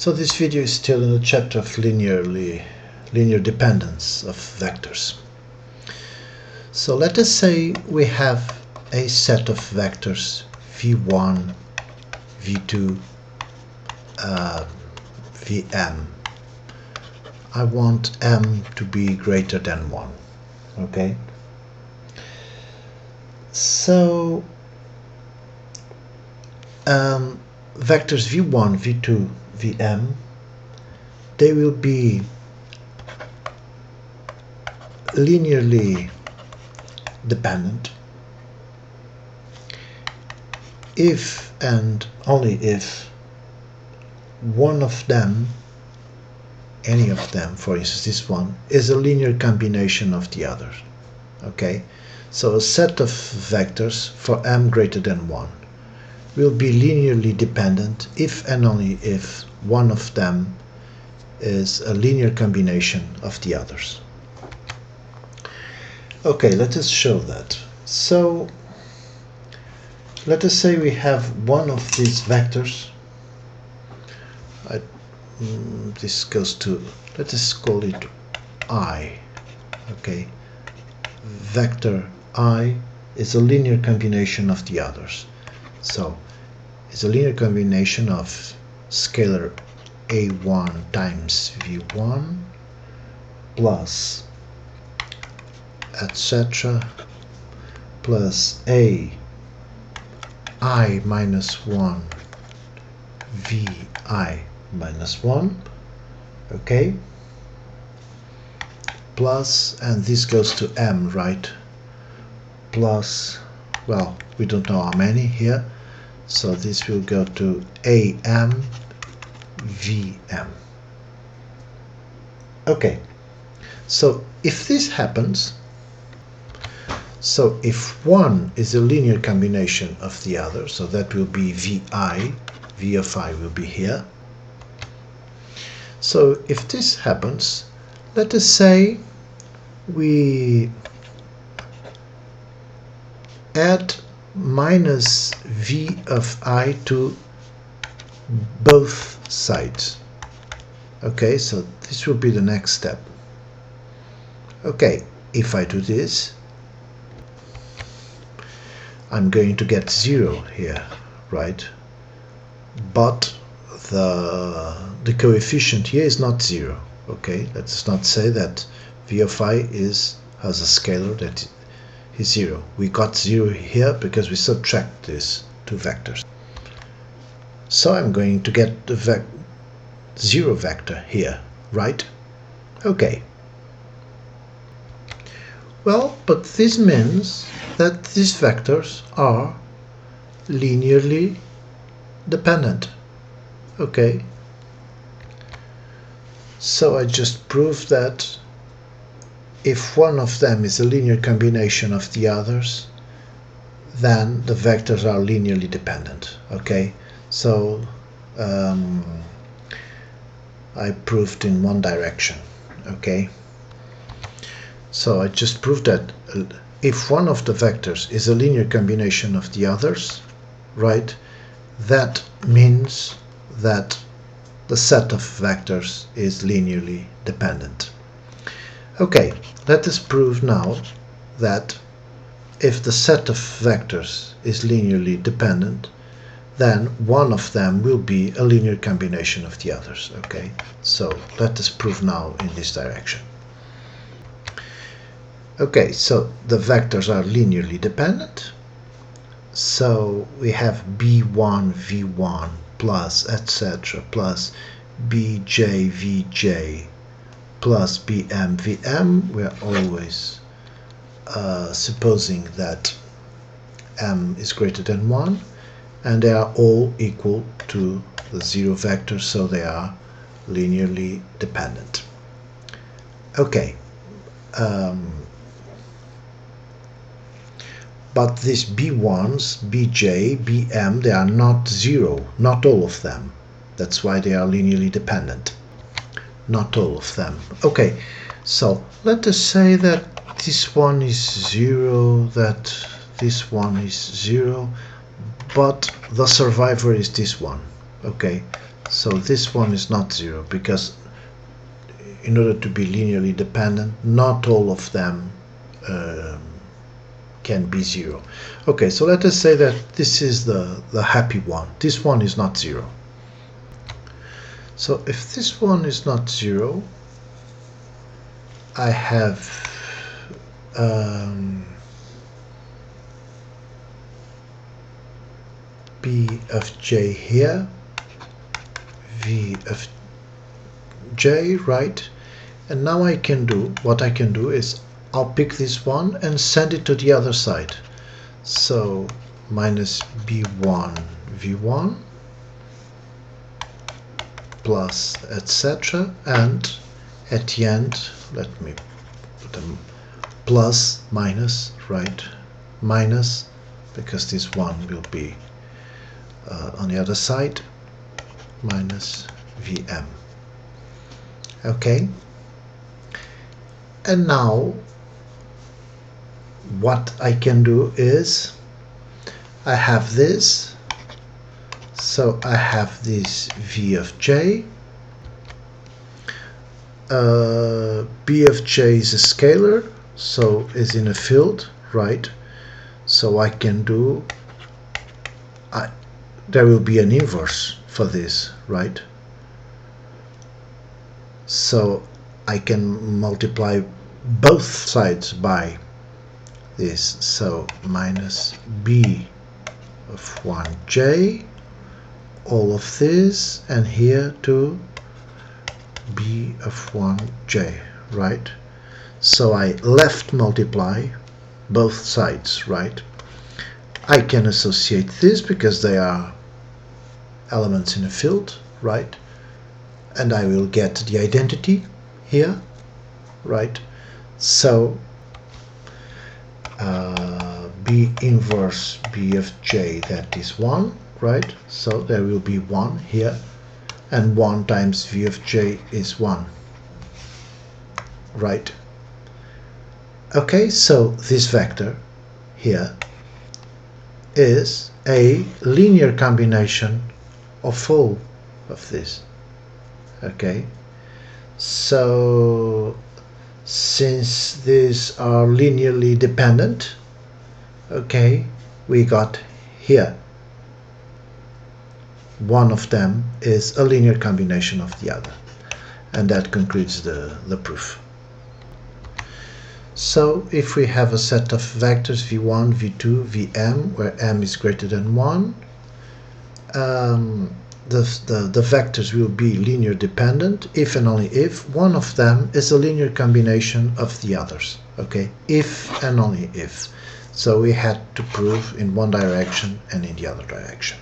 So this video is still in the chapter of linear dependence of vectors. So let us say we have a set of vectors v1, v2, vm. I want m to be greater than 1. Okay? So vectors v1, v2, vm, they will be linearly dependent if and only if one of them, any of them, for instance this one, is a linear combination of the others. Okay, so a set of vectors for m greater than 1 will be linearly dependent if and only if one of them is a linear combination of the others. Okay, let us show that. So let us say we have one of these vectors. This goes to, let us call it I. Okay, vector I is a linear combination of the others. So it's a linear combination of scalar a1 times v1 plus etc. plus a I minus 1 vi minus 1, okay, plus, and this goes to m, right, plus, well, we don't know how many here, so this will go to am vm. Okay, so if this happens, so if one is a linear combination of the other, so that will be vi, v of I will be here. So if this happens, let us say we add minus v of I to both sides. Okay, so this will be the next step. Okay, if I do this, I'm going to get 0 here, right? But the coefficient here is not 0. Okay, let's not say that v of I has a scalar that is 0. We got 0 here because we subtract these two vectors. So I'm going to get the 0 vector here, right? Okay. Well, but this means that these vectors are linearly dependent. Okay. So I just proved that if one of them is a linear combination of the others, then the vectors are linearly dependent. Okay. So I proved in one direction. Okay. So I just proved that if one of the vectors is a linear combination of the others, right, that means that the set of vectors is linearly dependent. Okay, let us prove now that if the set of vectors is linearly dependent, then one of them will be a linear combination of the others. Okay, so let us prove now in this direction. Okay, so the vectors are linearly dependent. So we have b1 v1 plus etc. plus bj vj plus bm vm. We are always supposing that m is greater than 1, and they are all equal to the 0 vector, so they are linearly dependent. Okay. But these b1s, bj, bm, they are not 0, not all of them. That's why they are linearly dependent. Not all of them. Okay, so let us say that this one is 0, that this one is 0, but the survivor is this one. Okay, So this one is not 0, because in order to be linearly dependent, not all of them can be 0. Okay, so let us say that this is the happy one. This one is not 0. So if this one is not 0, I have B of j here, V of j, right? And now what I can do is I'll pick this one and send it to the other side. So minus B1 V1 plus etc. And at the end, let me put them plus minus, right? Minus, because this one will be on the other side, minus Vm. Okay? And now what I can do is I have this, so I have this V of j. B of j is a scalar, so is in a field, right? So I can do, there will be an inverse for this, right? So I can multiply both sides by this, so minus B of 1j, all of this, and here too B of 1j, right? So I left multiply both sides, right? I can associate this because they are elements in a field, right? And I will get the identity here, right? So B inverse B of j, that is 1, right? So there will be 1 here, and 1 times V of j is 1, right? Okay, so this vector here is a linear combination of all of this. Okay, so since these are linearly dependent, okay, we got here one of them is a linear combination of the other, and that concludes the proof. So if we have a set of vectors v1, v2, vm, where m is greater than 1, the vectors will be linear dependent if and only if one of them is a linear combination of the others. Okay, if and only if. So we had to prove in one direction and in the other direction.